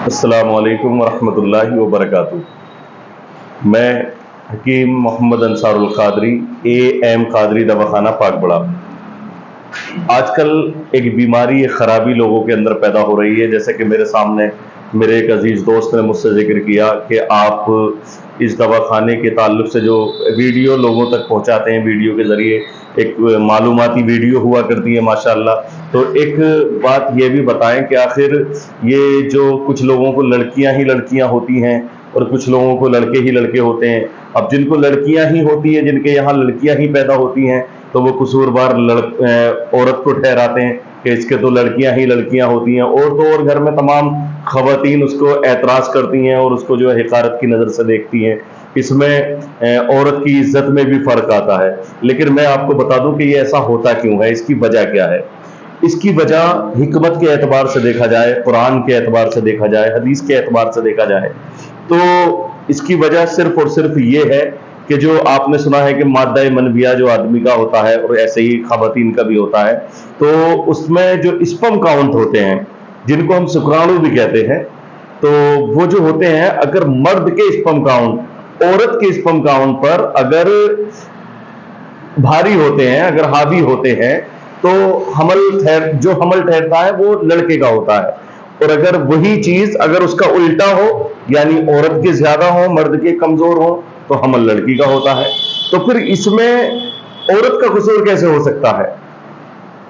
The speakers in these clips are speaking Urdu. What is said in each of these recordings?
السلام علیکم ورحمۃ اللہ وبرکاتہ۔ میں حکیم محمد انصار القادری، اے ایم قادری دواخانہ پاک بڑا۔ آج کل ایک بیماری، ایک خرابی لوگوں کے اندر پیدا ہو رہی ہے، جیسے کہ میرے سامنے میرے ایک عزیز دوست نے مجھ سے ذکر کیا کہ آپ اس دواخانے کے تعلق سے جو ویڈیو لوگوں تک پہنچاتے ہیں، ویڈیو کے ذریعے ایک معلوماتی ویڈیو ہوا کرتی ہے ماشاءاللہ، تو ایک بات یہ بھی بتائیں کہ آخر یہ جو کچھ لوگوں کو لڑکیاں ہی لڑکیاں ہوتی ہیں اور کچھ لوگوں کو لڑکے ہی لڑکے ہوتے ہیں، اب جن کو لڑکیاں ہی ہوتی ہیں، جن کے یہاں لڑکیاں ہی پیدا ہوتی ہیں، تو وہ قصوروار عورت کو ٹھہراتے ہیں کہ اس کے تو لڑکیاں ہی لڑکیاں ہوتی ہیں، اور تو اور گھر میں تمام خواتین اس کو اعتراض کرتی ہیں اور اس کو جو ہے حقارت کی نظر سے دیکھتی ہیں۔ اس میں عورت کی عزت میں بھی فرق آتا ہے۔ لیکن میں آپ کو بتا دوں کہ یہ ایسا ہوتا کیوں ہے، اس کی وجہ کیا ہے۔ اس کی وجہ حکمت کے اعتبار سے دیکھا جائے، قرآن کے اعتبار سے دیکھا جائے، حدیث کے اعتبار سے دیکھا جائے، تو اس کی وجہ صرف اور صرف یہ ہے کہ جو آپ نے سنا ہے کہ مادہ منویہ جو آدمی کا ہوتا ہے اور ایسے ہی خواتین کا بھی ہوتا ہے، تو اس میں جو اسپم کاؤنٹ ہوتے ہیں، جن کو ہم شکرانو بھی کہتے ہیں، تو وہ جو ہوتے ہیں، اگر مرد کے اسپم کاؤنٹ عورت کے اسپم کاؤنٹ پر اگر بھاری ہوتے ہیں، اگر حاوی ہوتے ہیں، تو جو حمل ٹھہرتا ہے وہ لڑکے کا ہوتا ہے، اور اگر وہی چیز اگر اس کا الٹا ہو، یعنی عورت کے زیادہ ہو، مرد کے کمزور ہو، تو حمل لڑکی کا ہوتا ہے۔ تو پھر اس میں عورت کا قصور کیسے ہو سکتا ہے؟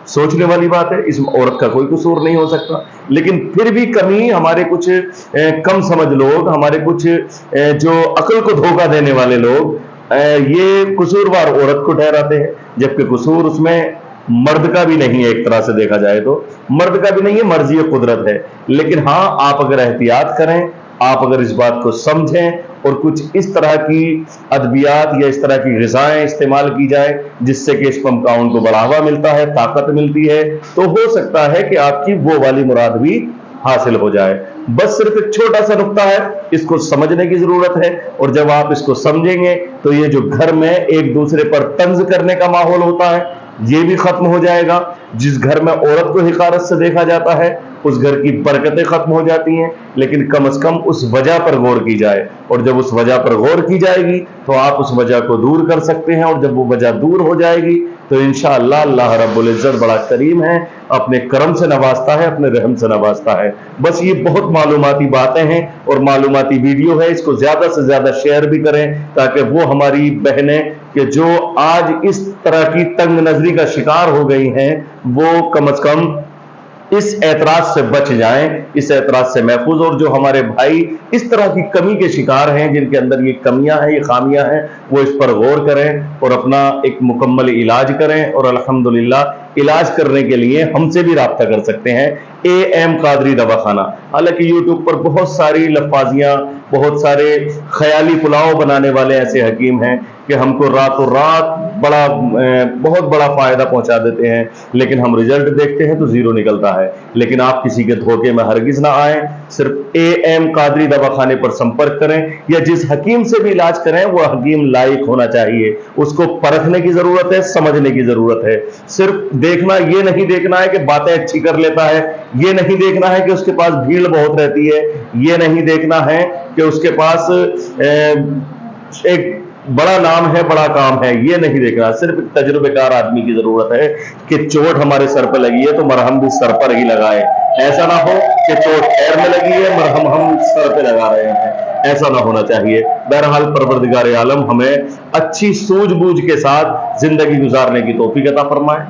سوچنے والی بات ہے، اس میں عورت کا کوئی قصور نہیں ہو سکتا، لیکن پھر بھی کمی ہمارے کچھ کم سمجھ لوگ، ہمارے کچھ جو عقل کو دھوکہ دینے والے لوگ یہ قصوروار عورت کو ٹھہراتے ہیں، جبکہ قصور اس میں مرد کا بھی نہیں ہے۔ ایک طرح سے دیکھا جائے تو مرد کا بھی نہیں ہے، مرضی قدرت ہے۔ لیکن ہاں، آپ اگر احتیاط کریں، آپ اگر اس بات کو سمجھیں اور کچھ اس طرح کی ادویات یا اس طرح کی غذائیں استعمال کی جائے جس سے کہ اسپم کاؤنٹ کو بڑھاوا ملتا ہے، طاقت ملتی ہے، تو ہو سکتا ہے کہ آپ کی وہ والی مراد بھی حاصل ہو جائے۔ بس صرف ایک چھوٹا سا نقطہ ہے، اس کو سمجھنے کی ضرورت ہے، اور جب آپ اس کو سمجھیں گے تو یہ جو گھر میں ایک دوسرے پر طنز کرنے کا ماحول ہوتا ہے، یہ بھی ختم ہو جائے گا۔ جس گھر میں عورت کو حقارت سے دیکھا جاتا ہے، اس گھر کی برکتیں ختم ہو جاتی ہیں۔ لیکن کم از کم اس وجہ پر غور کی جائے، اور جب اس وجہ پر غور کی جائے گی تو آپ اس وجہ کو دور کر سکتے ہیں، اور جب وہ وجہ دور ہو جائے گی تو انشاءاللہ اللہ رب العزت بڑا کریم ہے، اپنے کرم سے نوازتا ہے، اپنے رحم سے نوازتا ہے۔ بس یہ بہت معلوماتی باتیں ہیں اور معلوماتی ویڈیو ہے، اس کو زیادہ سے زیادہ شیئر بھی کریں تاکہ وہ ہماری بہنیں کہ جو آج اس طرح کی تنگ نظری کا شکار ہو گئی ہیں، وہ کم از کم اس اعتراض سے بچ جائیں، اس اعتراض سے محفوظ، اور جو ہمارے بھائی اس طرح کی کمی کے شکار ہیں، جن کے اندر یہ کمیاں ہیں، یہ خامیاں ہیں، وہ اس پر غور کریں اور اپنا ایک مکمل علاج کریں۔ اور الحمدللہ علاج کرنے کے لیے ہم سے بھی رابطہ کر سکتے ہیں، اے ایم قادری دواخانہ۔ حالانکہ یوٹیوب پر بہت ساری لفاظیاں، بہت سارے خیالی پلاؤ بنانے والے ایسے حکیم ہیں کہ ہم کو راتوں رات بہت بڑا فائدہ پہنچا دیتے ہیں، لیکن ہم رزلٹ دیکھتے ہیں تو زیرو نکلتا ہے۔ لیکن آپ کسی کے دھوکے میں ہرگز نہ آئیں، صرف اے ایم قادری دواخانے پر سمپرک کریں، یا جس حکیم سے بھی علاج کریں وہ حکیم لائق ہونا چاہیے، اس کو پرکھنے کی ضرورت ہے، سمجھنے کی ضرورت ہے۔ صرف دیکھنا، یہ نہیں دیکھنا ہے کہ باتیں اچھی کر لیتا ہے، یہ نہیں دیکھنا ہے کہ اس کے پاس بھیڑ بہت رہتی ہے، یہ نہیں دیکھنا ہے کہ اس کے پاس ایک بڑا نام ہے، بڑا کام ہے، یہ نہیں دیکھنا۔ صرف ایک تجربے کار آدمی کی ضرورت ہے کہ چوٹ ہمارے سر پہ لگی ہے تو مرہم بھی سر پر ہی لگائے، ایسا نہ ہو کہ چوٹ پیر میں لگی ہے، مرہم ہم سر پہ لگا رہے ہیں، ایسا نہ ہونا چاہیے۔ بہرحال پروردگار عالم ہمیں اچھی سوجھ بوجھ کے ساتھ زندگی گزارنے کی توفیق عطا فرمائے۔